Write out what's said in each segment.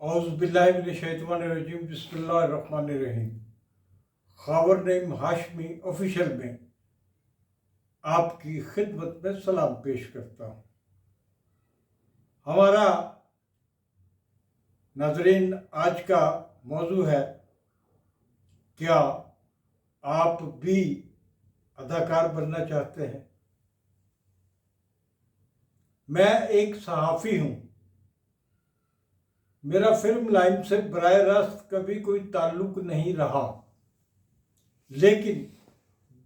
औज़ुबिल्लाहिमिनश्शैतानिर्रजीम बिस्मिल्लाहिर्रहमानिर्रहीम। ख़ाबर नईम हाशमी ऑफिशियल में आपकी खिदमत में सलाम पेश करता हूँ। हमारा नाज़रीन आज का मौजू है, क्या आप भी अदाकार बनना चाहते हैं? मैं एक सहाफ़ी हूँ। मेरा फिल्म लाइन से बराह रास्त कभी कोई ताल्लुक नहीं रहा, लेकिन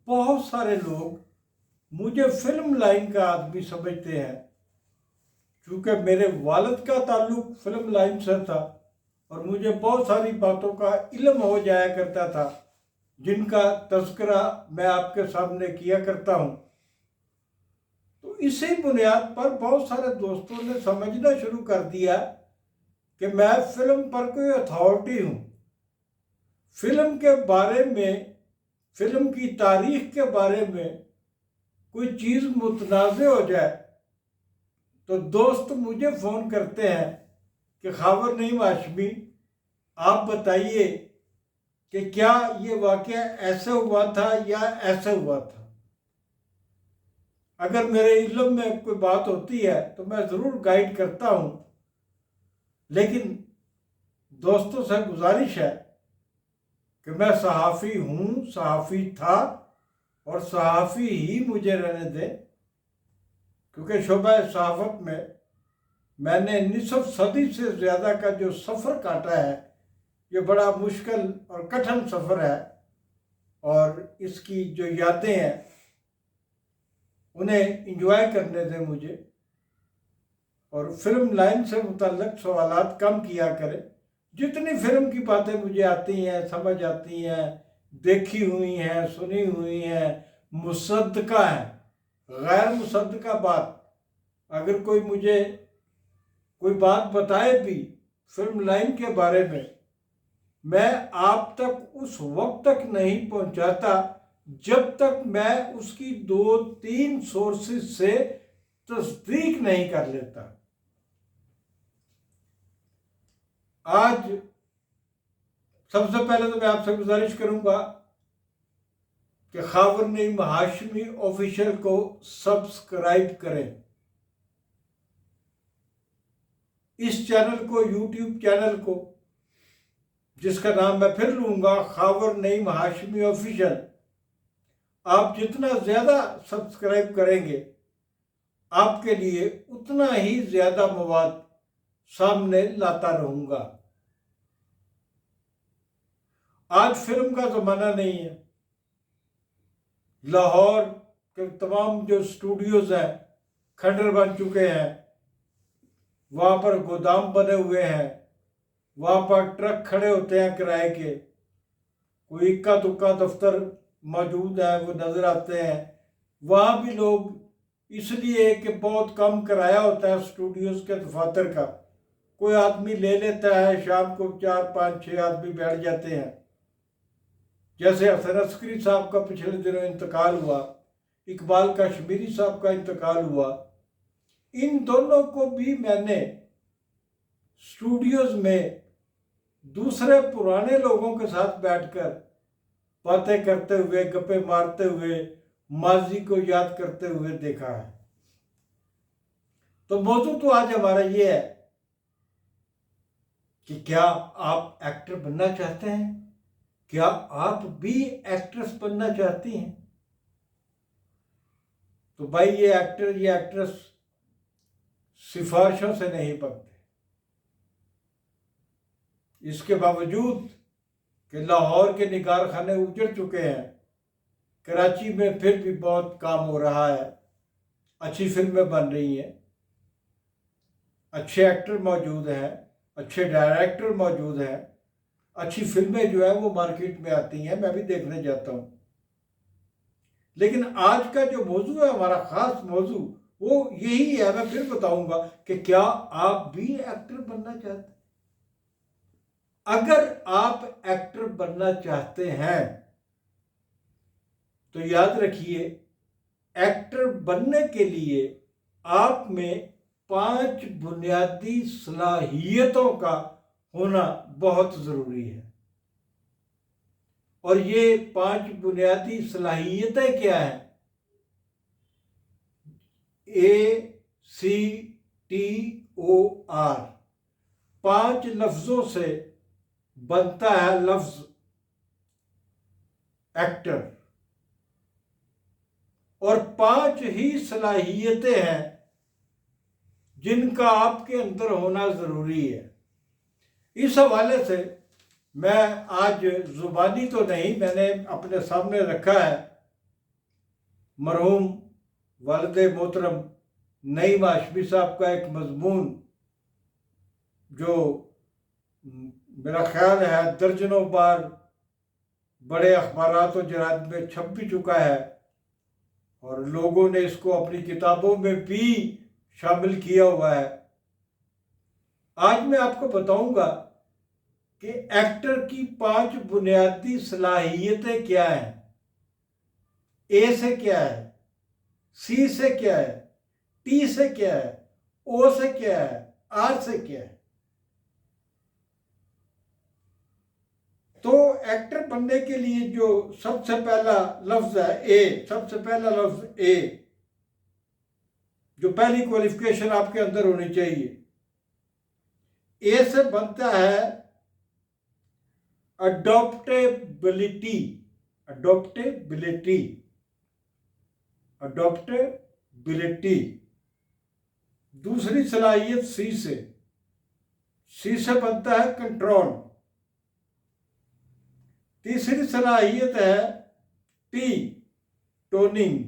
बहुत सारे लोग मुझे फिल्म लाइन का आदमी समझते हैं। चूँकि मेरे वालिद का ताल्लुक फिल्म लाइन से था और मुझे बहुत सारी बातों का इल्म हो जाया करता था, जिनका तज़किरा मैं आपके सामने किया करता हूँ। तो इसी बुनियाद पर बहुत सारे दोस्तों ने समझना शुरू कर दिया कि मैं फिल्म पर कोई अथॉरिटी हूँ। फिल्म के बारे में, फिल्म की तारीख के बारे में कोई चीज़ मुतनाज़ हो जाए तो दोस्त मुझे फ़ोन करते हैं कि ख़ाबर नईम हाशमी, आप बताइए कि क्या ये वाक़या ऐसे हुआ था या ऐसे हुआ था। अगर मेरे इल्म में कोई बात होती है तो मैं ज़रूर गाइड करता हूँ, लेकिन दोस्तों से गुजारिश है कि मैं सहाफ़ी हूँ, सहाफ़ी था और सहाफ़ी ही मुझे रहने दें, क्योंकि शोबा सहाफ़त में मैंने निसफ सदी से ज़्यादा का जो सफ़र काटा है, ये बड़ा मुश्किल और कठिन सफ़र है और इसकी जो यादें हैं उन्हें एंजॉय करने दें मुझे, और फिल्म लाइन से मुतल्लिक़ सवालात कम किया करें। जितनी फिल्म की बातें मुझे आती हैं, समझ आती हैं, देखी हुई हैं, सुनी हुई हैं, मुसद्दका है, गैर मुसद्दका बात, अगर कोई मुझे कोई बात बताए भी फिल्म लाइन के बारे में, मैं आप तक उस वक्त तक नहीं पहुंचाता जब तक मैं उसकी 2-3 सोर्सेज से तस्दीक नहीं कर लेता। आज सबसे पहले तो मैं आपसे गुजारिश करूंगा कि ख़ाबर नईम हाशमी ऑफिशियल को सब्सक्राइब करें। इस चैनल को, यूट्यूब चैनल को, जिसका नाम मैं फिर लूँगा, ख़ाबर नईम हाशमी ऑफिशियल, आप जितना ज़्यादा सब्सक्राइब करेंगे आपके लिए उतना ही ज़्यादा मवाद सामने लाता रहूँगा। आज फिल्म का ज़माना नहीं है। लाहौर के तमाम जो स्टूडियोज़ हैं खंडर बन चुके हैं, वहाँ पर गोदाम बने हुए हैं, वहाँ पर ट्रक खड़े होते हैं किराए के, कोई इक्का दुक्का दफ्तर मौजूद है वो नज़र आते हैं। वहाँ भी लोग, इसलिए कि बहुत कम किराया होता है स्टूडियोज़ के दफातर का, कोई आदमी ले लेता है, शाम को 4-5-6 आदमी बैठ जाते हैं। जैसे हसन अस्करी साहब का पिछले दिनों इंतकाल हुआ, इकबाल कश्मीरी साहब का इंतकाल हुआ, इन दोनों को भी मैंने स्टूडियोज़ में दूसरे पुराने लोगों के साथ बैठकर बातें करते हुए, गप्पे मारते हुए, माजी को याद करते हुए देखा है। तो मौजू तो आज हमारा ये है कि क्या आप एक्टर बनना चाहते हैं? क्या आप भी एक्ट्रेस बनना चाहती हैं? तो भाई, ये एक्टर, ये एक्ट्रेस सिफारिशों से नहीं बनते। इसके बावजूद कि लाहौर के निगार खाने उजड़ चुके हैं, कराची में फिर भी बहुत काम हो रहा है, अच्छी फिल्में बन रही हैं, अच्छे एक्टर मौजूद हैं, अच्छे डायरेक्टर मौजूद हैं, अच्छी फिल्में जो है वो मार्केट में आती हैं, मैं भी देखने जाता हूँ। लेकिन आज का जो मौजू है, हमारा ख़ास मौजू, वो यही है। मैं फिर बताऊंगा कि क्या आप भी एक्टर बनना चाहते हैं? अगर आप एक्टर बनना चाहते हैं तो याद रखिए, एक्टर बनने के लिए आप में 5 बुनियादी सलाहियतों का होना बहुत ज़रूरी है। और ये 5 बुनियादी सलाहियतें क्या हैं? ACTOR 5 लफ्जों से बनता है लफ्ज एक्टर, और 5 ही सलाहियतें हैं जिनका आपके अंदर होना ज़रूरी है। इस हवाले से मैं आज ज़ुबानी तो नहीं, मैंने अपने सामने रखा है मरहूम वालिद मोहतरम नईम हाशमी साहब का एक मजमून, जो मेरा ख्याल है दर्जनों बार बड़े अखबारात और जराद में छप भी चुका है, और लोगों ने इसको अपनी किताबों में भी शामिल किया हुआ है। आज मैं आपको बताऊंगा कि एक्टर की 5 बुनियादी सलाहियतें क्या हैं। ए से क्या है, सी से क्या है, टी से क्या है, ओ से क्या है, आर से क्या है। तो एक्टर बनने के लिए जो सबसे पहला लफ्ज है ए, सबसे पहला लफ्ज ए, जो पहली क्वालिफिकेशन आपके अंदर होनी चाहिए, ए से बनता है अडॉप्टेबिलिटी। Adaptability, adaptability. दूसरी सलाहियत सी से बनता है कंट्रोल। तीसरी सलाहियत है टी, टोनिंग।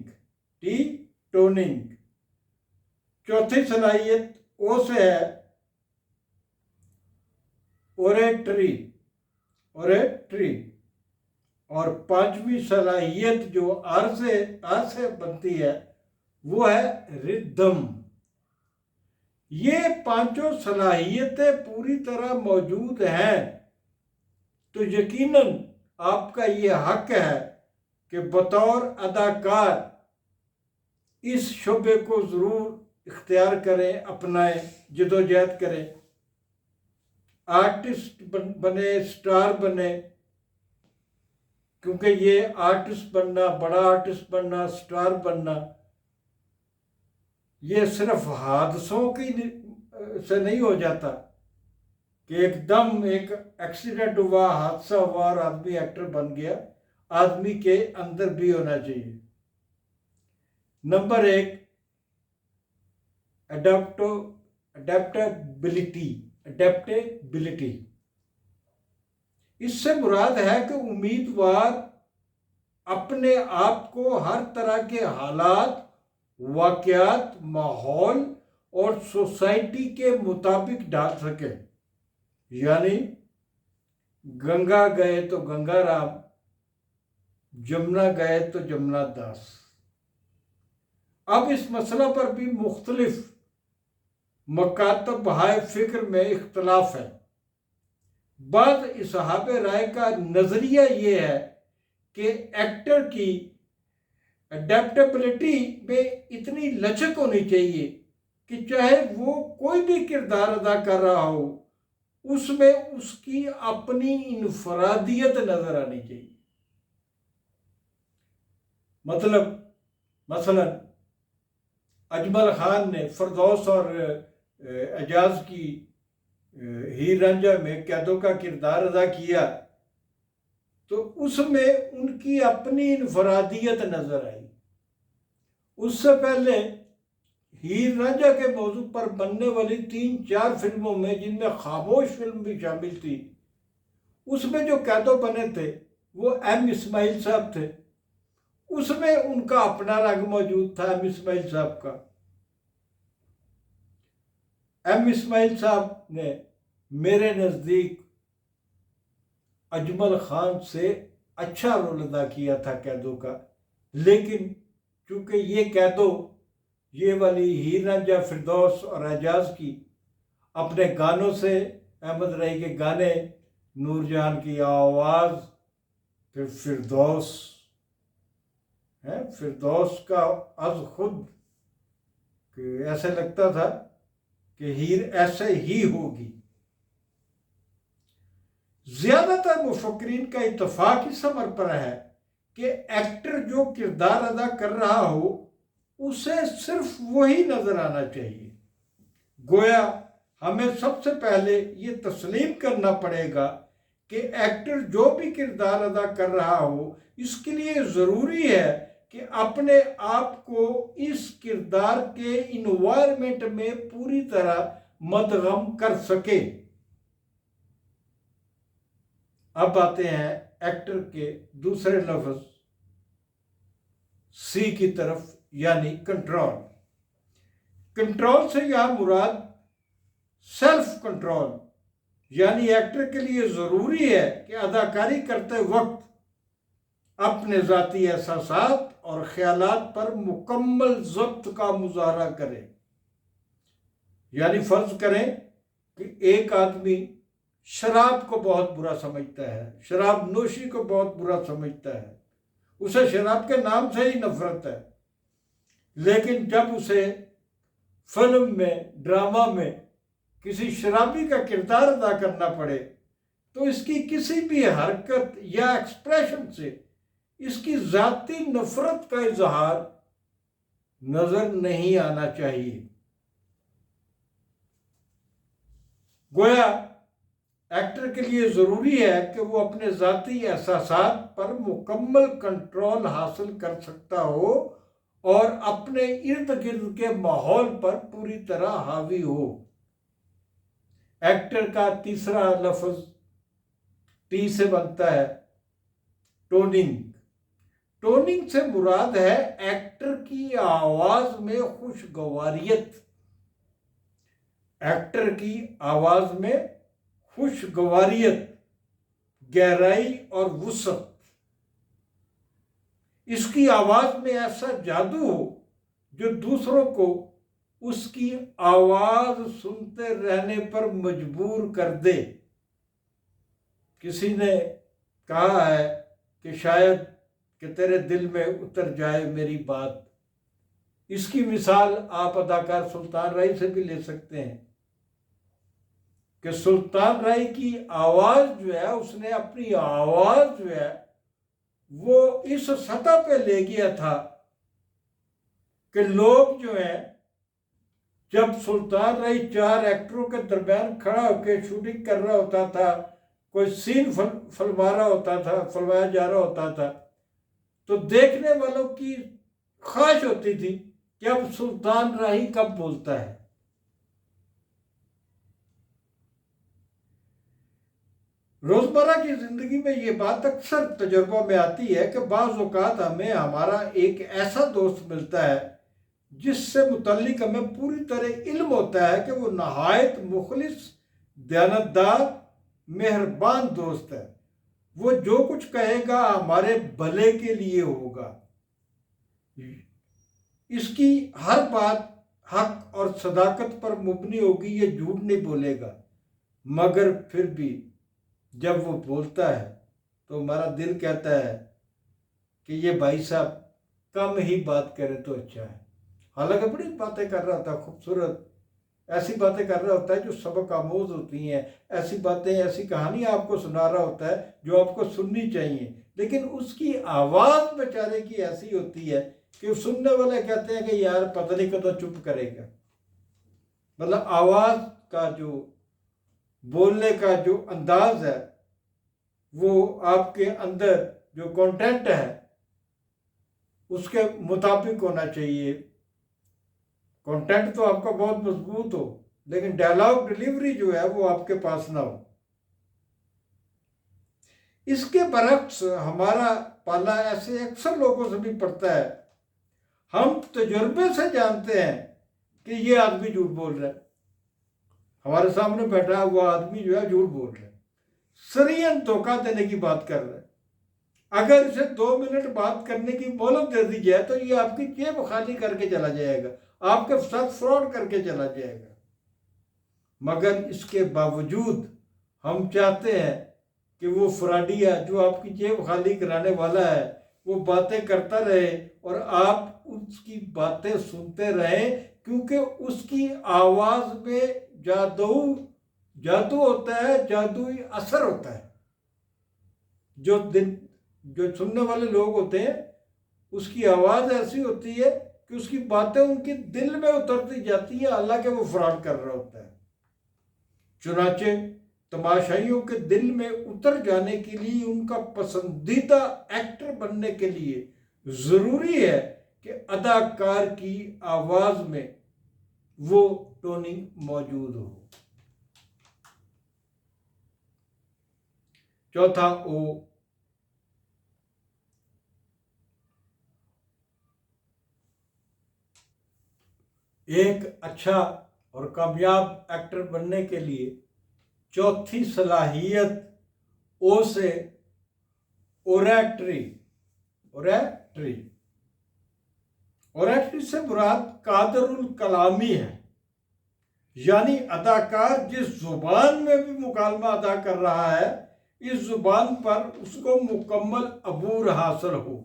T, toning. चौथी सलाहियत ओ से है ओरेटरी, ओरेटरी। और 5वीं सलाहियत जो आर से बनती है वो है रिदम। ये 5 सलाहियतें पूरी तरह मौजूद हैं तो यकीनन आपका ये हक है कि बतौर अदाकार इस शोबे को ज़रूर इख्तियार करें, अपनाएं, जदोजहद करें, आर्टिस्ट बने, स्टार बने। क्योंकि ये आर्टिस्ट बनना, बड़ा आर्टिस्ट बनना, स्टार बनना, ये सिर्फ हादसों की से नहीं हो जाता कि एकदम एक एक्सीडेंट हुआ, हादसा हुआ और आदमी एक्टर बन गया। आदमी के अंदर भी होना चाहिए। Number 1, adaptability. अडेप्टेबिलिटी, इससे मुराद है कि उम्मीदवार अपने आप को हर तरह के हालात, वाक़यात, माहौल और सोसाइटी के मुताबिक ढाल सके। यानी गंगा गए तो गंगा राम, जमुना गए तो जमुना दास। अब इस मसला पर भी मुख्तलिफ मकातब हाय फिक्र में इख्तलाफ है। बाद इसहाब राय का नज़रिया ये है कि एक्टर की अडेप्टेबिलिटी में इतनी लचक होनी चाहिए कि चाहे वो कोई भी किरदार अदा कर रहा हो, उसमें उसकी अपनी इनफरादियत नजर आनी चाहिए। मसलन अजमल खान ने फिरदौस और एजाज की हीर रांझा में कैदों का किरदार अदा किया, तो उसमें उनकी अपनी इनफरादियत नजर आई। उससे पहले हीर रांझा के मौजू पर बनने वाली 3-4 फिल्मों में, जिनमें खामोश फिल्म भी शामिल थी, उसमें जो कैदों बने थे वो एम इस्माइल साहब थे। उसमें उनका अपना रंग मौजूद था एम इस्माइल साहब का। एम इस्माइल साहब ने मेरे नज़दीक अजमल खान से अच्छा रोल अदा किया था कैदों का। लेकिन चूंकि ये कैदों, ये वाली हीर रांझा, फिरदौस और एजाज की अपने गानों से, अहमद रई के गाने, नूरजहान की आवाज़, फिर फिरदौस है, फिरदौस का अज़ खुद कि ऐसे लगता था कि हीर ऐसे ही होगी। ज्यादातर मुफक्किरीन का इत्तफाक इस अमर पर है कि एक्टर जो किरदार अदा कर रहा हो उसे सिर्फ वही नजर आना चाहिए। गोया हमें सबसे पहले ये तस्लीम करना पड़ेगा कि एक्टर जो भी किरदार अदा कर रहा हो, इसके लिए ज़रूरी है कि अपने आप को इस किरदार के इन्वायरमेंट में पूरी तरह मदगम कर सके। अब आते हैं एक्टर के दूसरे लफ्ज सी की तरफ, यानी कंट्रोल। कंट्रोल से यह मुराद सेल्फ कंट्रोल, यानी एक्टर के लिए ज़रूरी है कि अदाकारी करते वक्त अपने ज़ाती एहसासात और ख्यालात पर मुकम्मल ज़ब्त का मुजाहरा करें। यानी फ़र्ज़ करें कि एक आदमी शराब को बहुत बुरा समझता है, शराब नोशी को बहुत बुरा समझता है, उसे शराब के नाम से ही नफरत है, लेकिन जब उसे फिल्म में, ड्रामा में किसी शराबी का किरदार अदा करना पड़े तो इसकी किसी भी हरकत या एक्सप्रेशन से इसकी जाती नफरत का इजहार नजर नहीं आना चाहिए। गोया एक्टर के लिए जरूरी है कि वो अपने जाती एहसासात पर मुकम्मल कंट्रोल हासिल कर सकता हो और अपने इर्द गिर्द के माहौल पर पूरी तरह हावी हो। एक्टर का तीसरा लफ्ज टी से बनता है, टोनिंग। टोनिंग से मुराद है एक्टर की आवाज में खुशगवारियत। एक्टर की आवाज में खुशगवारियत, गहराई और वुसअत। इसकी आवाज में ऐसा जादू हो जो दूसरों को उसकी आवाज सुनते रहने पर मजबूर कर दे। किसी ने कहा है कि शायद कि तेरे दिल में उतर जाए मेरी बात। इसकी मिसाल आप अदाकार सुल्तान राय से भी ले सकते हैं कि सुल्तान राय की आवाज जो है, उसने अपनी आवाज जो है वो इस सतह पे ले गया था कि लोग जो है, जब सुल्तान राय चार एक्टरों के दरमियान खड़ा होकर शूटिंग कर रहा होता था, कोई सीन फिल्मा रहा होता था, फिल्माया जा रहा होता था, तो देखने वालों की ख्वाहिश होती थी कि अब सुल्तान राय कब बोलता है। रोजमर्रा की जिंदगी में ये बात अक्सर तजुर्बा में आती है कि बाज़ औक़ात हमें हमारा एक ऐसा दोस्त मिलता है जिससे मुतल्लिक हमें पूरी तरह इल्म होता है कि वो नहायत मुखलिस, दयानतदार, मेहरबान दोस्त है। वो जो कुछ कहेगा हमारे भले के लिए होगा। इसकी हर बात हक और सदाकत पर मुबनी होगी, ये झूठ नहीं बोलेगा। मगर फिर भी जब वो बोलता है तो हमारा दिल कहता है कि ये भाई साहब कम ही बात करें तो अच्छा है। हालांकि बड़ी बातें कर रहा होता है, खूबसूरत ऐसी बातें कर रहा होता है जो सबक आमोज होती हैं, ऐसी बातें, ऐसी कहानियाँ आपको सुना रहा होता है जो आपको सुननी चाहिए, लेकिन उसकी आवाज़ बेचारे की ऐसी होती है कि सुनने वाले कहते हैं कि यार पता नहीं कदों चुप करेगा। मतलब आवाज़ का जो बोलने का जो अंदाज है वो आपके अंदर जो कंटेंट है उसके मुताबिक होना चाहिए। कंटेंट तो आपका बहुत मजबूत हो, लेकिन डायलॉग डिलीवरी जो है वो आपके पास ना हो। इसके बरक्स हमारा पाला ऐसे अक्सर लोगों से भी पड़ता है। हम तजुर्बे से जानते हैं कि ये आदमी झूठ बोल रहा है, हमारे सामने बैठा हुआ आदमी जो है झूठ बोल रहा है, सरियन धोखा देने की बात कर रहा है। अगर इसे 2 मिनट बात करने की मोहलत दे दी जाए तो ये आपकी जेब खाली करके चला जाएगा, आपके साथ फ्रॉड करके चला जाएगा। मगर इसके बावजूद हम चाहते हैं कि वो फ्रॉडिया जो आपकी जेब खाली कराने वाला है वो बातें करता रहे और आप उसकी बातें सुनते रहें, क्योंकि उसकी आवाज में जादू होता है, जादुई असर होता है। जो सुनने वाले लोग होते हैं उसकी आवाज़ ऐसी होती है कि उसकी बातें उनके दिल में उतरती जाती है, हालांकि वो फ्रॉड कर रहा होता है। चुनाचे तमाशाइयों के दिल में उतर जाने के लिए, उनका पसंदीदा एक्टर बनने के लिए जरूरी है कि अदाकार की आवाज में वो टोनिंग मौजूद हो। चौथा ओ, एक अच्छा और कामयाब एक्टर बनने के लिए चौथी सलाहियत ओ से ओरेट्री ओरेट्री ओरेट्री से मुराद कादरुल कलामी है, यानी अदाकार जिस जुबान में भी मुकालमा अदा कर रहा है, इस जुबान पर उसको मुकम्मल अबूर हासिल हो।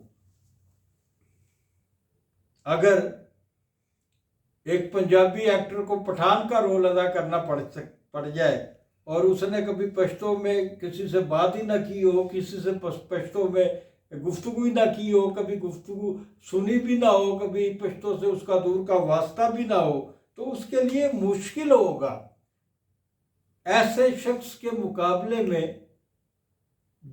अगर एक पंजाबी एक्टर को पठान का रोल अदा करना पड़ जाए और उसने कभी पश्तो में किसी से बात ही ना की हो, किसी से पश्तो में गुफ्तगू ही ना की हो, कभी गुफ्तगू सुनी भी ना हो, कभी पश्तो से उसका दूर का वास्ता भी ना हो, तो उसके लिए मुश्किल होगा। ऐसे शख्स के मुकाबले में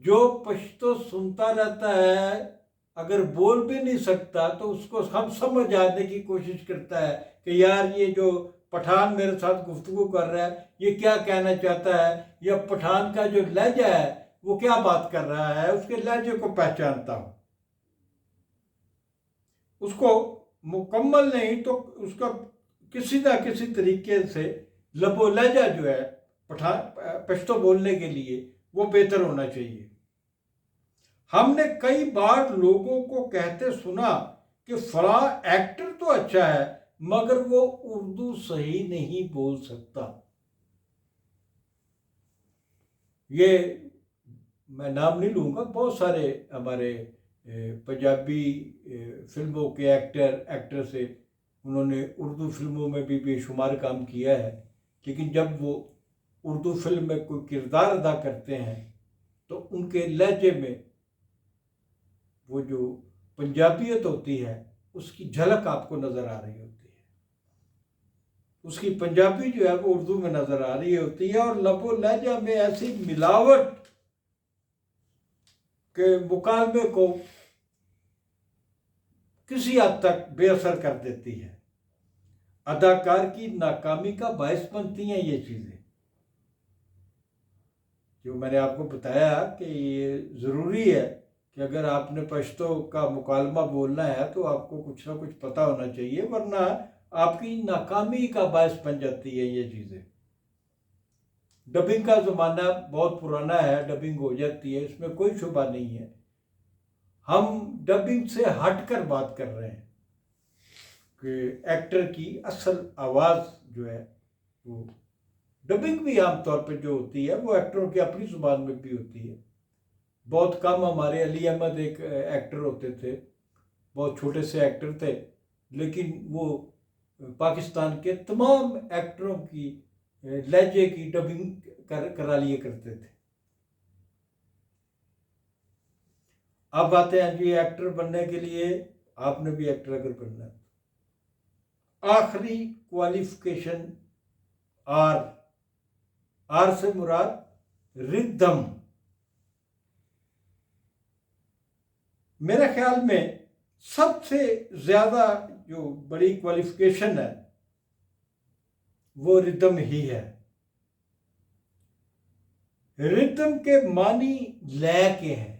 जो पश्तो सुनता रहता है, अगर बोल भी नहीं सकता तो उसको हम समझ आने की कोशिश करता है कि यार ये जो पठान मेरे साथ गुफ्तगू कर रहा है ये क्या कहना चाहता है, या पठान का जो लहजा है वो क्या बात कर रहा है, उसके लहजे को पहचानता हूं। उसको मुकम्मल नहीं तो उसका किसी ना किसी तरीके से लबो लहजा जो है पश्तो बोलने के लिए वो बेहतर होना चाहिए। हमने कई बार लोगों को कहते सुना कि फला एक्टर तो अच्छा है मगर वो उर्दू सही नहीं बोल सकता। ये मैं नाम नहीं लूँगा, बहुत सारे हमारे पंजाबी फिल्मों के एक्टर से उन्होंने उर्दू फिल्मों में भी बेशुमार काम किया है, लेकिन जब वो उर्दू फिल्म में कोई किरदार अदा करते हैं तो उनके लहजे में वो जो पंजाबियत होती है उसकी झलक आपको नज़र आ रही होती है, उसकी पंजाबी जो है वो उर्दू में नज़र आ रही होती है, और लबो लहजा में ऐसी मिलावट के मुकालमे को किसी हद तक बेअसर कर देती है। अदाकार की नाकामी का बायस बनती हैं ये चीज़ें। जो मैंने आपको बताया कि ये ज़रूरी है कि अगर आपने पश्तो का मुकालमा बोलना है तो आपको कुछ ना कुछ पता होना चाहिए, वरना आपकी नाकामी का बायस बन जाती है ये चीज़ें। डबिंग का ज़माना बहुत पुराना है, डबिंग हो जाती है, इसमें कोई शुबा नहीं है। हम डबिंग से हटकर बात कर रहे हैं कि एक्टर की असल आवाज़ जो है वो, डबिंग भी आमतौर पर जो होती है वो एक्टरों की अपनी ज़ुबान में भी होती है। बहुत कम हमारे अली अहमद एक एक्टर होते थे, बहुत छोटे से एक्टर थे, लेकिन वो पाकिस्तान के तमाम एक्टरों की लहजे की डबिंग करा लिए करते थे। अब आते हैं जी एक्टर बनने के लिए, आपने भी एक्टर अगर बनना है, आखिरी क्वालिफिकेशन आर से मुराद रिदम। मेरे ख्याल में सबसे ज्यादा जो बड़ी क्वालिफिकेशन है वो रिदम ही है। रिदम के मानी लय के हैं।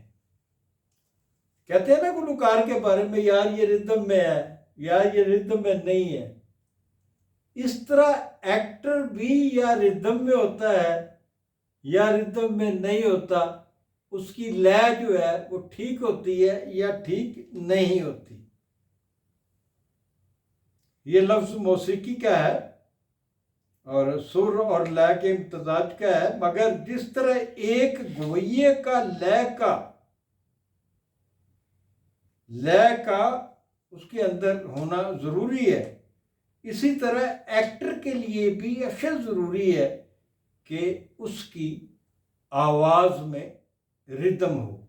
कहते हैं ना गुलकार के बारे में, यार ये रिदम में है, यार ये रिदम में नहीं है। इस तरह एक्टर भी या रिदम में होता है या रिदम में नहीं होता, उसकी लय जो है वो ठीक होती है या ठीक नहीं होती। ये लफ्ज मौसीकी का है और सुर और लय के इम्तजाज का है, मगर जिस तरह एक गवैये का लय का उसके अंदर होना जरूरी है, इसी तरह एक्टर के लिए भी अशद जरूरी है कि उसकी आवाज में रिदम हो।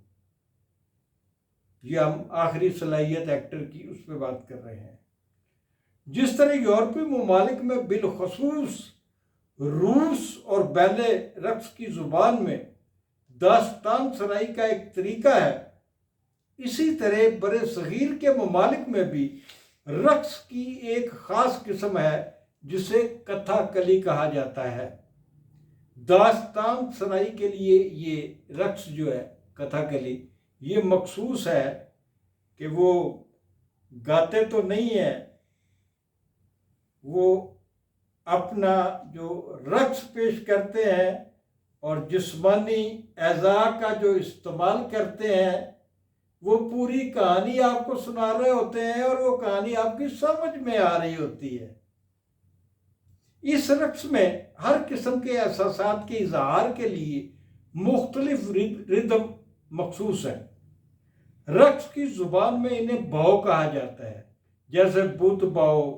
ये हम आखिरी सलाहियत एक्टर की उस पर बात कर रहे हैं। जिस तरह यूरोपीय ममालिक में बिलखसूस रूस और बैले रक्स की जुबान में दास्तान सराई का एक तरीका है, इसी तरह बड़े सगीर के ममालिक में भी रक्स की एक ख़ास किस्म है जिसे कथाकली कहा जाता है। दास्तान सराई के लिए ये रक्स जो है, कथाकली, ये मखसूस है कि वो गाते तो नहीं है, वो अपना जो रक्स पेश करते हैं और जिस्मानी एज़ा का जो इस्तेमाल करते हैं, वो पूरी कहानी आपको सुना रहे होते हैं और वो कहानी आपकी समझ में आ रही होती है। इस रक्स में हर किस्म के एहसासात के इजहार के लिए मुख्तलिफ रिदम मखसूस है। रक्स की जुबान में इन्हें भाव कहा जाता है, जैसे बुत भाव,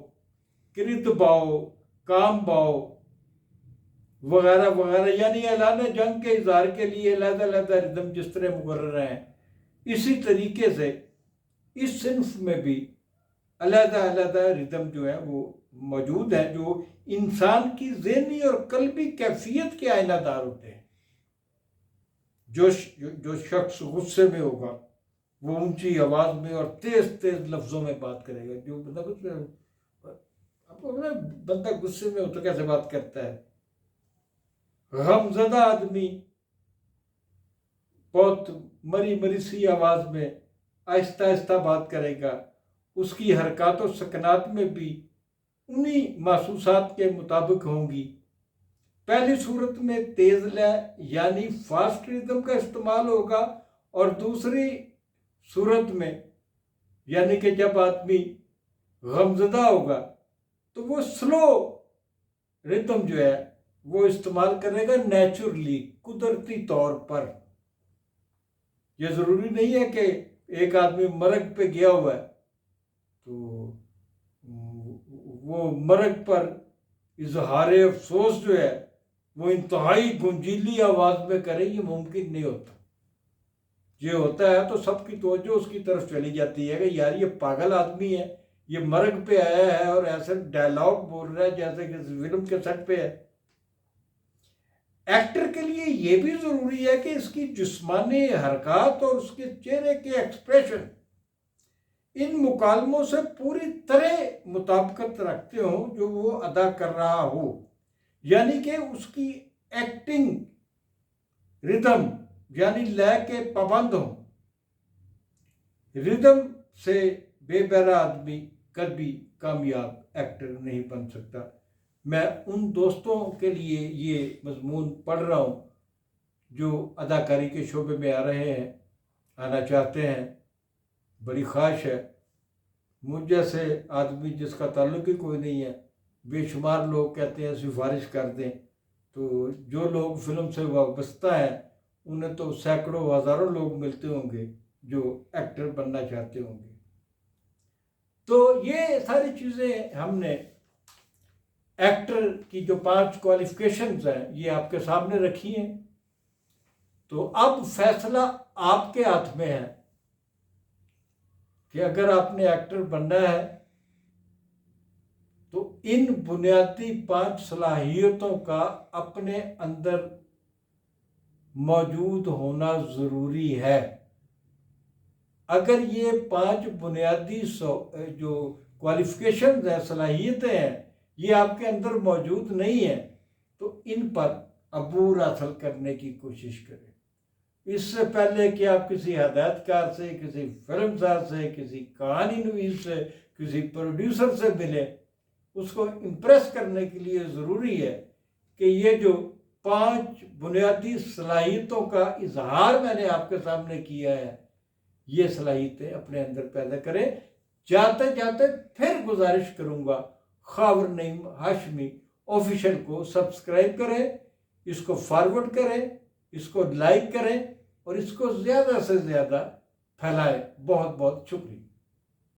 कृत भाव, काम भाव वगैरह वगैरह, यानी ऐलान जंग के इजहार के लिए अलग-अलग रिदम जिस तरह मुकर्रर हैं, इसी तरीके से इस सिन्फ में भी अलग-अलग रिदम जो है वो मौजूद है, जो इंसान की ज़हनी और कल्बी कैफियत के आईनादार होते हैं। जो शख्स गुस्से में होगा वो ऊंची आवाज़ में और तेज तेज लफ्ज़ों में बात करेगा। जो बंदा गुस्से में हो तो कैसे बात करता है। गमज़दा आदमी बहुत मरी मरी सी आवाज़ में आहिस्ता आहिस्ता बात करेगा। उसकी हरकत और सकनात में भी उन्हीं महसूसात के मुताबिक होंगी। पहली सूरत में तेज़ लय यानी फास्ट रिदम का इस्तेमाल होगा और दूसरी सूरत में यानी कि जब आदमी गमज़दा होगा तो वो स्लो रिदम जो है वो इस्तेमाल करेगा नेचुरली, कुदरती तौर पर। यह ज़रूरी नहीं है कि एक आदमी मरग पे गया हुआ है तो वो मरग पर इजहार अफसोस जो है वो इंतहाई गुंजीली आवाज़ में करे, ये मुमकिन नहीं होता। ये होता है तो सबकी तवज्जो उसकी तरफ चली जाती है कि यार ये पागल आदमी है, ये मरग पे आया है और ऐसे डायलॉग बोल रहा है जैसे किसी फिल्म के सेट पे है। एक्टर के लिए ये भी ज़रूरी है कि इसकी जिस्मानी हरकत और उसके चेहरे के एक्सप्रेशन इन मुकालमों से पूरी तरह मुताबिकत रखते हों जो वो अदा कर रहा हो, यानी कि उसकी एक्टिंग रिदम यानी लय के पाबंद हों। रिदम से बेबहरा आदमी कभी कामयाब एक्टर नहीं बन सकता। मैं उन दोस्तों के लिए ये मजमून पढ़ रहा हूँ जो अदाकारी के शोबे में आ रहे हैं, आना चाहते हैं। बड़ी ख्वाहिश है। मुझ जैसे आदमी जिसका ताल्लुक ही कोई नहीं है, बेशुमार लोग कहते हैं सिफारिश कर दें, तो जो लोग फिल्म से वाबस्ता हैं उन्हें तो सैकड़ों हज़ारों लोग मिलते होंगे जो एक्टर बनना चाहते होंगे। तो ये सारी चीज़ें हमने एक्टर की जो 5 क्वालिफिकेशंस हैं ये आपके सामने रखी हैं। तो अब फैसला आपके हाथ में है कि अगर आपने एक्टर बनना है तो इन बुनियादी 5 सलाहियतों का अपने अंदर मौजूद होना ज़रूरी है। अगर ये 5 बुनियादी जो क्वालिफिकेशंस हैं, सलाहियतें हैं, ये आपके अंदर मौजूद नहीं है तो इन पर अबूर हासिल करने की कोशिश करें। इससे पहले कि आप किसी हदायतकार से, किसी फिल्मसाज से, किसी कहानी नवीस से, किसी प्रोड्यूसर से मिले, उसको इम्प्रेस करने के लिए ज़रूरी है कि ये जो 5 बुनियादी सलाहियतों का इजहार मैंने आपके सामने किया है, ये सलाहियतें अपने अंदर पैदा करें। जाते जाते फिर गुजारिश करूँगा, खावर नईम हाशमी ऑफिशियल को सब्सक्राइब करें, इसको फॉरवर्ड करें, इसको लाइक करें और इसको ज़्यादा से ज़्यादा फैलाएं। बहुत बहुत शुक्रिया।